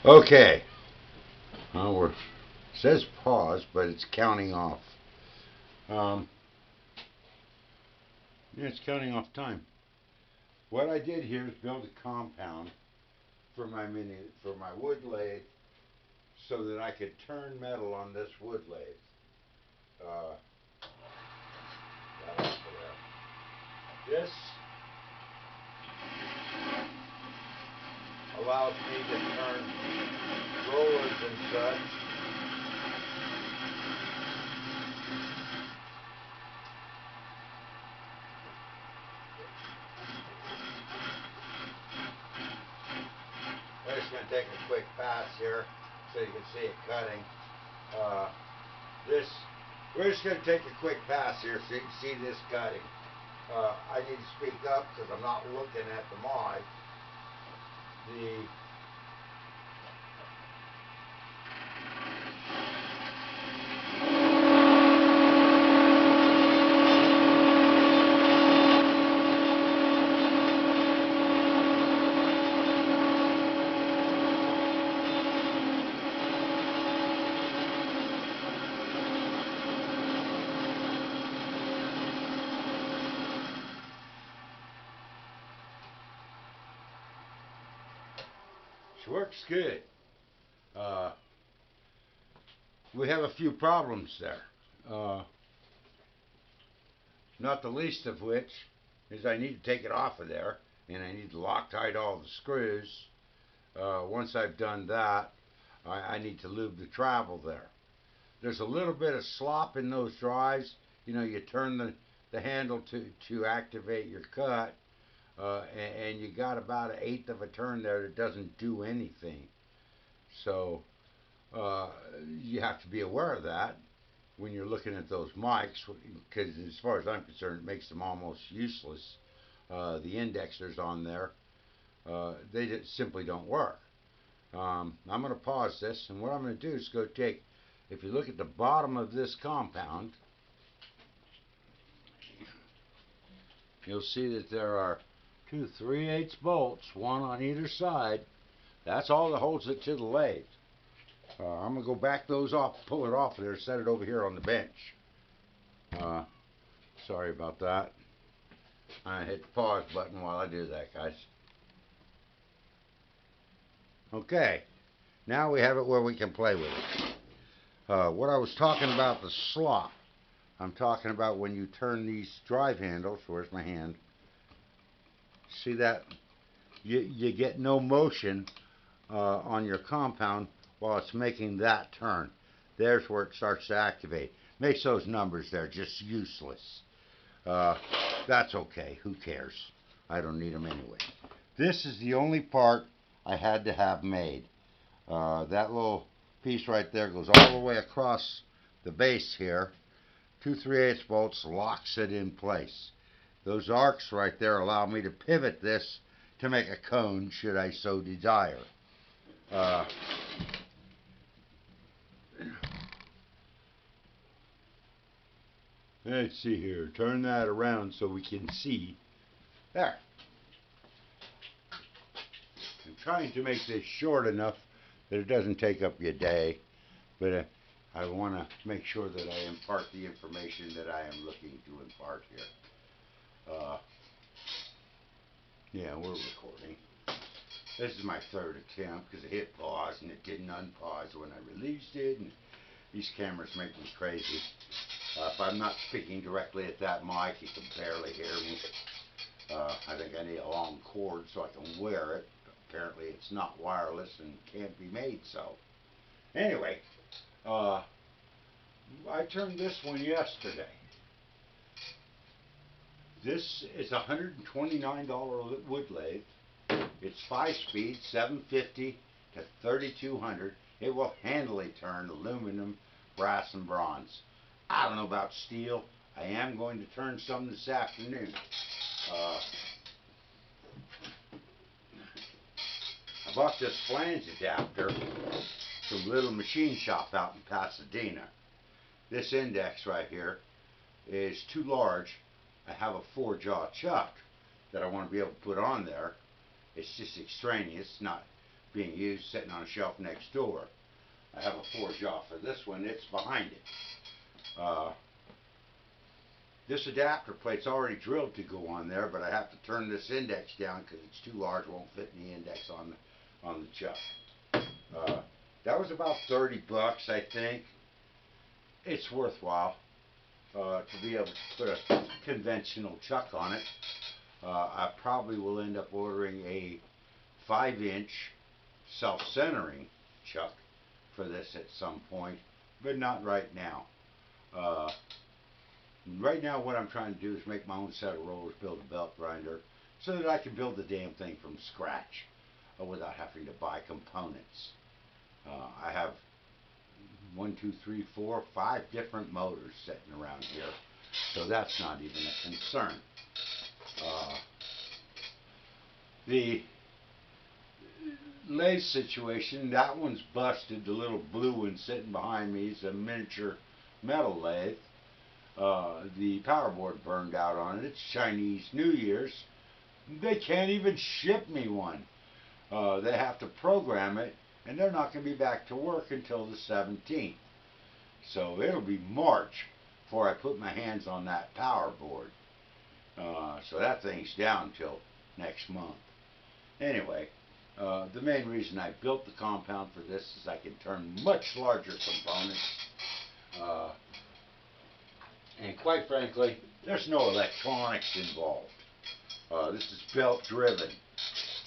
Okay. It says pause, but it's counting off. Um, yeah, it's counting off time. What I did here is build a compound for my wood lathe, so that I could turn metal on this wood lathe. Uh, this allows me to turn rollers and such. I'm just going to take a quick pass here so you can see it cutting. Uh, this, we're just going to take a quick pass here so you can see this cutting. I need to speak up because I'm not looking at the mod. The She works good. Uh, we have a few problems there. Not the least of which is I need to take it off of there, and I need to Loctite all the screws. Once I've done that, I need to lube the travel there. There's a little bit of slop in those drives. You know, you turn the handle to activate your cut, and you got about an eighth of a turn there that doesn't do anything. So uh, you have to be aware of that when you're looking at those mics, because as far as I'm concerned, it makes them almost useless. The indexers on there, they just simply don't work. I'm going to pause this, and what I'm going to do is go take, if you look at the bottom of this compound, you'll see that there are two 3/8 bolts, one on either side. That's all that holds it to the lathe. I'm going to go back those off, pull it off of there, set it over here on the bench. Uh, Sorry about that. I hit the pause button while I do that, guys. Okay, now we have it where we can play with it. What I was talking about, the slop, I'm talking about when you turn these drive handles, where's my hand? See that? You get no motion on your compound while it's making that turn. There's where it starts to activate. Makes those numbers there just useless. Uh, that's okay. Who cares? I don't need them anyway. This is the only part I had to have made. That little piece right there goes all the way across the base here. Two 3/8 bolts locks it in place. Those arcs right there allow me to pivot this to make a cone should I so desire. Uh, let's see here. Turn that around so we can see. There. I'm trying to make this short enough that it doesn't take up your day, but I want to make sure that I impart the information that I am looking to impart here. Yeah, we're recording. This is my third attempt because I hit pause and it didn't unpause when I released it, and these cameras make me crazy. If I'm not speaking directly at that mic, you can barely hear me. I think I need a long cord so I can wear it. Apparently it's not wireless and can't be made so. Anyway, I turned this one yesterday. This is a $129 wood lathe. It's 5 speed, 750 to 3200. It will handily turn aluminum, brass, and bronze. I don't know about steel. I am going to turn some this afternoon. I bought this flange adapter from a little machine shop out in Pasadena. This index right here is too large. I have a 4-jaw chuck that I want to be able to put on there. It's just extraneous, not being used sitting on a shelf next door. I have a forge off for this one, it's behind it. This adapter plate's already drilled to go on there, but I have to turn this index down because it's too large, won't fit in the index on the chuck. That was about 30 bucks, I think. It's worthwhile to be able to put a conventional chuck on it. I probably will end up ordering a 5-inch self-centering chuck for this at some point, but not right now. Right now what I'm trying to do is make my own set of rollers, build a belt grinder, so that I can build the damn thing from scratch without having to buy components. I have 1, 2, 3, 4, 5 different motors sitting around here, so that's not even a concern. The lathe situation, that one's busted. The little blue one sitting behind me is a miniature metal lathe. The power board burned out on it. It's Chinese New Year's. They can't even ship me one. They have to program it, and they're not going to be back to work until the 17th. So it'll be March before I put my hands on that power board. So that thing's down till next month. Anyway, the main reason I built the compound for this is I can turn much larger components. And quite frankly, there's no electronics involved. This is belt driven,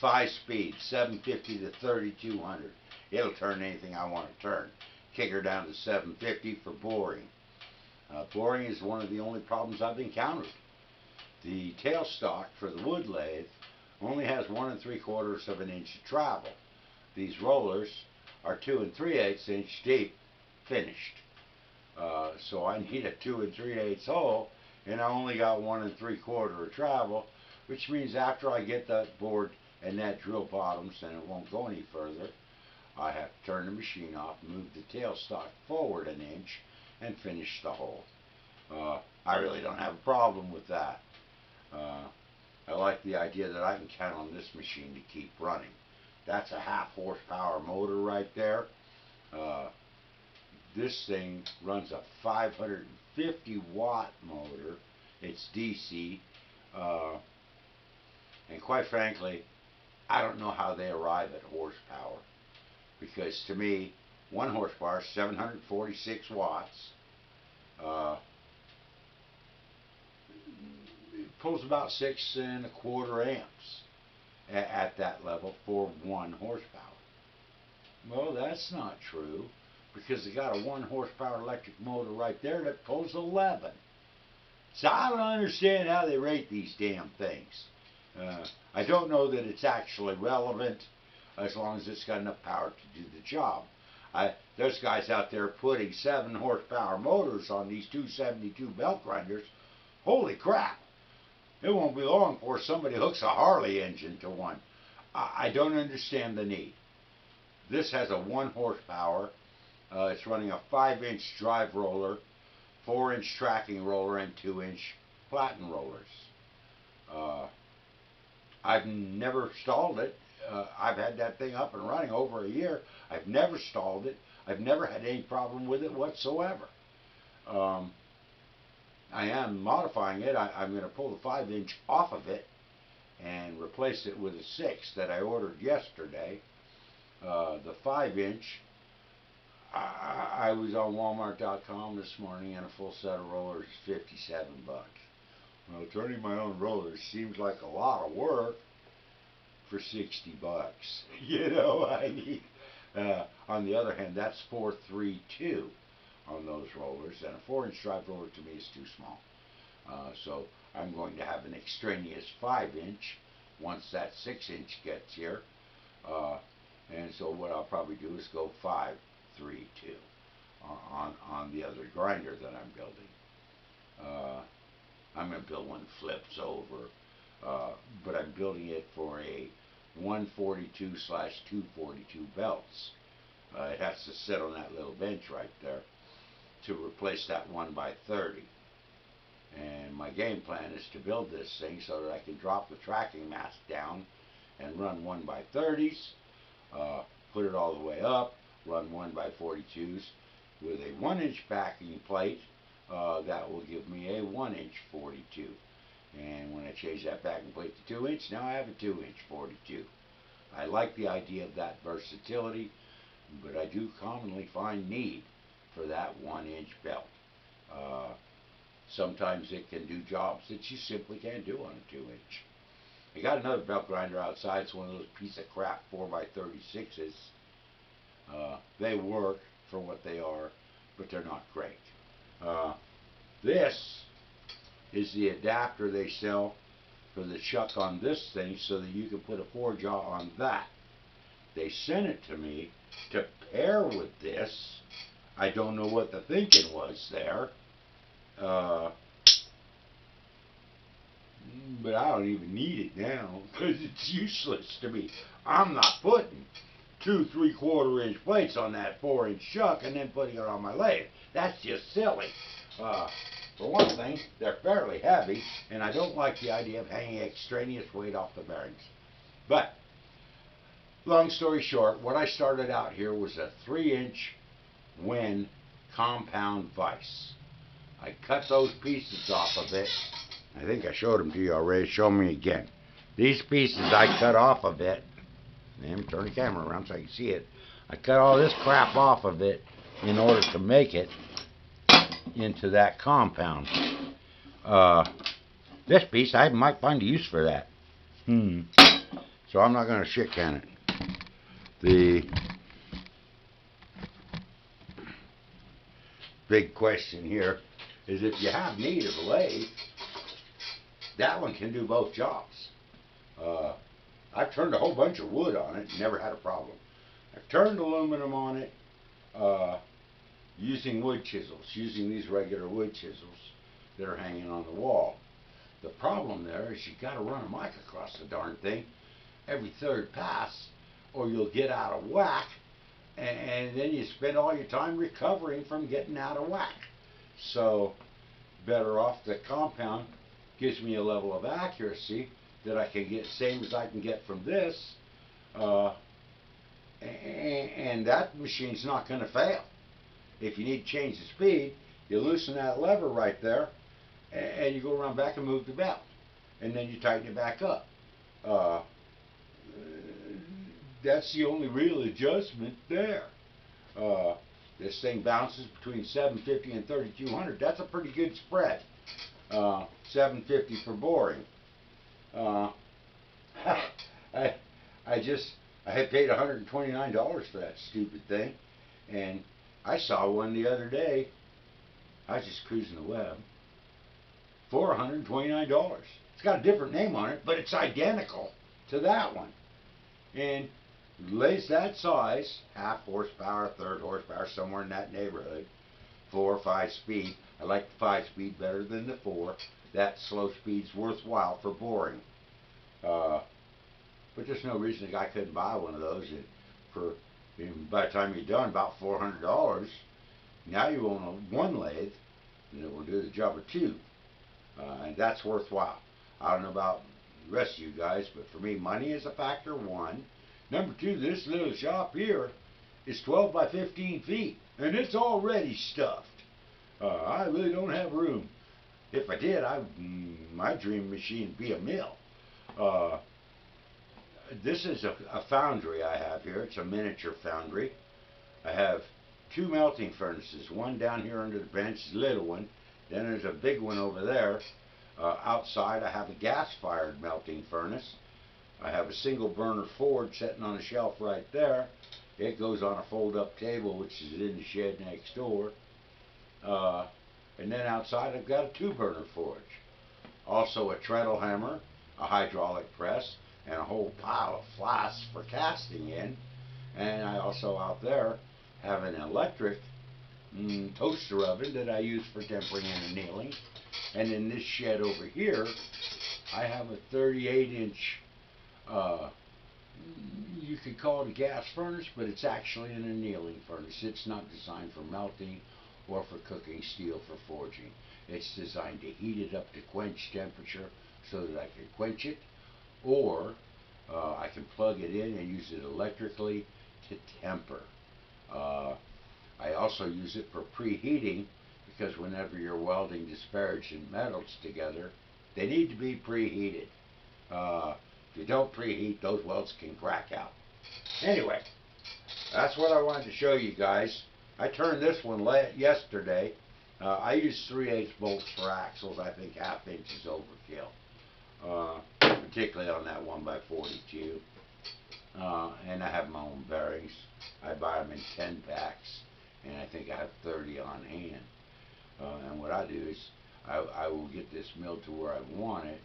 5-speed, 750 to 3200. It'll turn anything I want to turn. Kick her down to 750 for boring. Boring is one of the only problems I've encountered. The tailstock for the wood lathe only has 1 3/4 of an inch of travel. These rollers are 2 3/8 inch deep, finished. So I need a 2 3/8 hole, and I only got 1 3/4 of travel, which means after I get that board and that drill bottoms, and it won't go any further, I have to turn the machine off, move the tailstock forward 1 inch, and finish the hole. I really don't have a problem with that. I like the idea that I can count on this machine to keep running. That's a 1/2 horsepower motor right there. This thing runs a 550 watt motor. It's DC. And quite frankly, I don't know how they arrive at horsepower. Because to me, 1 horsepower is 746 watts. It pulls about 6 1/4 amps at that level for 1 horsepower. Well, that's not true, because they got a 1 horsepower electric motor right there that pulls 11. So I don't understand how they rate these damn things. I don't know that it's actually relevant as long as it's got enough power to do the job. There's guys out there putting 7 horsepower motors on these 272 belt grinders. Holy crap! It won't be long before somebody hooks a Harley engine to one. I don't understand the need. This has a 1 horsepower. It's running a 5-inch drive roller, 4-inch tracking roller, and 2-inch platen rollers. I've never stalled it. I've had that thing up and running over a year. I've never stalled it. I've never had any problem with it whatsoever. I am modifying it. I'm going to pull the 5-inch off of it and replace it with a 6 that I ordered yesterday. The 5-inch, I was on Walmart.com this morning, and a full set of rollers is 57 bucks. Well, turning my own rollers seems like a lot of work for 60 bucks. You know, I need. On the other hand, that's 432 on those rollers, and a 4-inch drive roller to me is too small. So I'm going to have an extraneous 5-inch once that 6-inch gets here. And so what I'll probably do is go 532 on the other grinder that I'm building. I'm going to build one that flips over, but I'm building it for a 142/242 belts. It has to sit on that little bench right there to replace that 1x30. And my game plan is to build this thing so that I can drop the tracking mast down and run 1x30s, Put it all the way up, run 1x42s with a 1-inch backing plate. That will give me a 1-inch 42. And when I change that backing plate to 2-inch, now I have a 2-inch 42. I like the idea of that versatility, but I do commonly find need for that 1-inch belt. Sometimes it can do jobs that you simply can't do on a 2-inch. I got another belt grinder outside. It's one of those piece of crap 4x36s. They work for what they are, but they're not great. This is the adapter they sell for the chuck on this thing so that you can put a 4-jaw on that. They sent it to me to pair with this. I don't know what the thinking was there. But I don't even need it now because it's useless to me. I'm not putting 2 3/4-inch plates on that 4-inch chuck and then putting it on my lathe. That's just silly. For one thing, they're fairly heavy, and I don't like the idea of hanging extraneous weight off the bearings. But, long story short, what I started out here was a 3-inch Wen compound vise. I cut those pieces off of it. I think I showed them to you already. Show me again. These pieces I cut off of it. Let me turn the camera around so I can see it. I cut all this crap off of it in order to make it into that compound. This piece, I might find a use for that. So I'm not going to shit can it. The big question here is if you have need of a lathe, that one can do both jobs. I've turned a whole bunch of wood on it, never had a problem. I've turned aluminum on it using wood chisels, using these regular wood chisels that are hanging on the wall. The problem there is you got to run a mic across the darn thing every 3rd pass, or you'll get out of whack, and then you spend all your time recovering from getting out of whack. So better off the compound gives me a level of accuracy that I can get same as I can get from this, and that machine's not going to fail. If you need to change the speed, you loosen that lever right there, and you go around back and move the belt, and then you tighten it back up. That's the only real adjustment there. This thing bounces between 750 and 3200. That's a pretty good spread. 750 for boring. I paid $129 for that stupid thing, and I saw one the other day. I was just cruising the web for $129. It's got a different name on it, but it's identical to that one. And lathes that size, 1/2 horsepower, 1/3 horsepower, somewhere in that neighborhood, 4 or 5 speed. I like the 5 speed better than the 4. That slow speed's worthwhile for boring. But there's no reason the guy couldn't buy one of those. For by the time you're done, about $400. Now you own one lathe, and it will do the job of 2, and that's worthwhile. I don't know about the rest of you guys, but for me, money is a factor, 1. Number 2, this little shop here is 12 by 15 feet, and it's already stuffed. I really don't have room. If I did, my dream machine would be a mill. This is a foundry I have here. It's a miniature foundry. I have 2 melting furnaces. One down here under the bench, a little one. Then there's a big one over there. Outside I have a gas-fired melting furnace. I have a single burner forge sitting on a shelf right there. It goes on a fold-up table, which is in the shed next door. And then outside I've got a 2-burner forge. Also a treadle hammer, a hydraulic press, and a whole pile of flasks for casting in. And I also out there have an electric toaster oven that I use for tempering and annealing. And in this shed over here, I have a 38-inch, you could call it a gas furnace, but it's actually an annealing furnace. It's not designed for melting or for cooking steel for forging. It's designed to heat it up to quench temperature so that I can quench it, or I can plug it in and use it electrically to temper. I also use it for preheating, because whenever you're welding disparaging metals together, they need to be preheated. If you don't preheat, those welds can crack out. Anyway, that's what I wanted to show you guys. I turned this one yesterday. I use 3/8 bolts for axles. I think 1/2 inch is overkill, particularly on that 1x42. And I have my own bearings. I buy them in 10 packs, and I think I have 30 on hand. And what I do is I will get this milled to where I want it,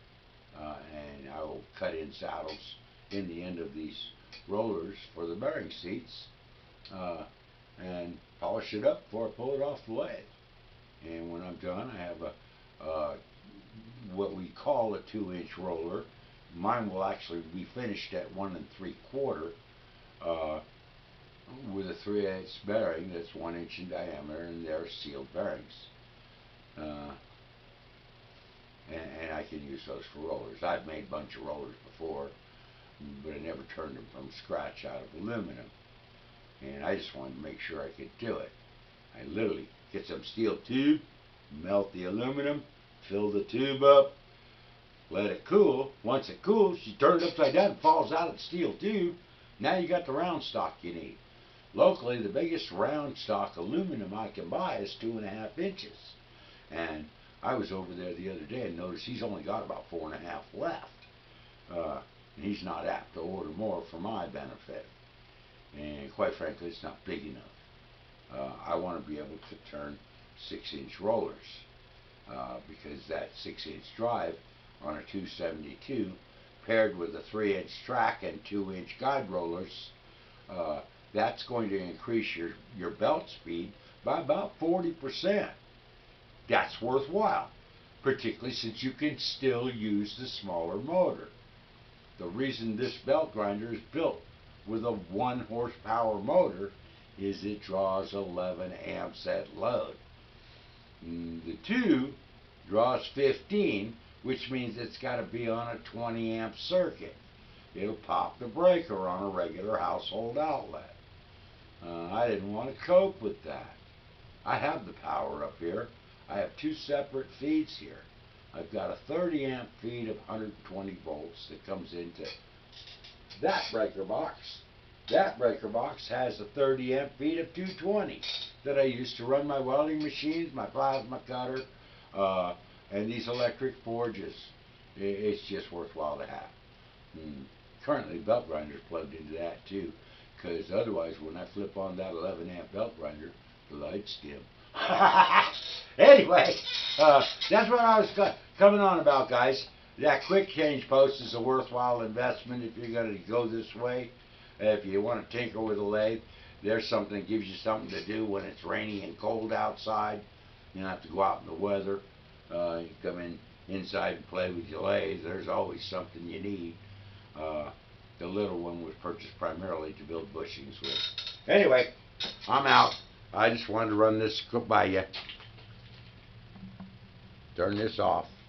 and I will cut in saddles in the end of these rollers for the bearing seats, and polish it up before I pull it off the lathe. And when I'm done, I have what we call a 2-inch roller. Mine will actually be finished at 1 3/4 with a 3/8 bearing that's 1 inch in diameter, and they're sealed bearings. And I can use those for rollers. I've made a bunch of rollers before, but I never turned them from scratch out of aluminum. And I just wanted to make sure I could do it. I literally get some steel tube, melt the aluminum, fill the tube up, let it cool. Once it cools, you turn it upside down, it falls out of the steel tube. Now you got the round stock you need. Locally, the biggest round stock aluminum I can buy is 2.5 inches. And I was over there the other day and noticed he's only got about 4.5 left. And he's not apt to order more for my benefit. And quite frankly, it's not big enough. I want to be able to turn 6-inch rollers, because that 6-inch drive on a 272 paired with a 3-inch track and 2-inch guide rollers, that's going to increase your belt speed by about 40%. That's worthwhile, particularly since you can still use the smaller motor. The reason this belt grinder is built with a 1 horsepower motor is it draws 11 amps at load. The 2 draws 15, which means it's got to be on a 20 amp circuit. It'll pop the breaker on a regular household outlet. I didn't want to cope with that. I have the power up here. I have 2 separate feeds here. I've got a 30 amp feed of 120 volts that comes into that breaker box. That breaker box has a 30 amp feed of 220 that I use to run my welding machines, my plasma cutter, and these electric forges. It's just worthwhile to have. Currently, belt grinder's plugged into that too, because otherwise when I flip on that 11 amp belt grinder, the lights dim. Anyway, that's what I was coming on about, guys. That quick change post is a worthwhile investment if you're going to go this way. If you want to tinker with a lathe, there's something that gives you something to do when it's rainy and cold outside. You don't have to go out in the weather. You come inside and play with your lathe. There's always something you need. The little one was purchased primarily to build bushings with. Anyway, I'm out. I just wanted to run this by you. Turn this off.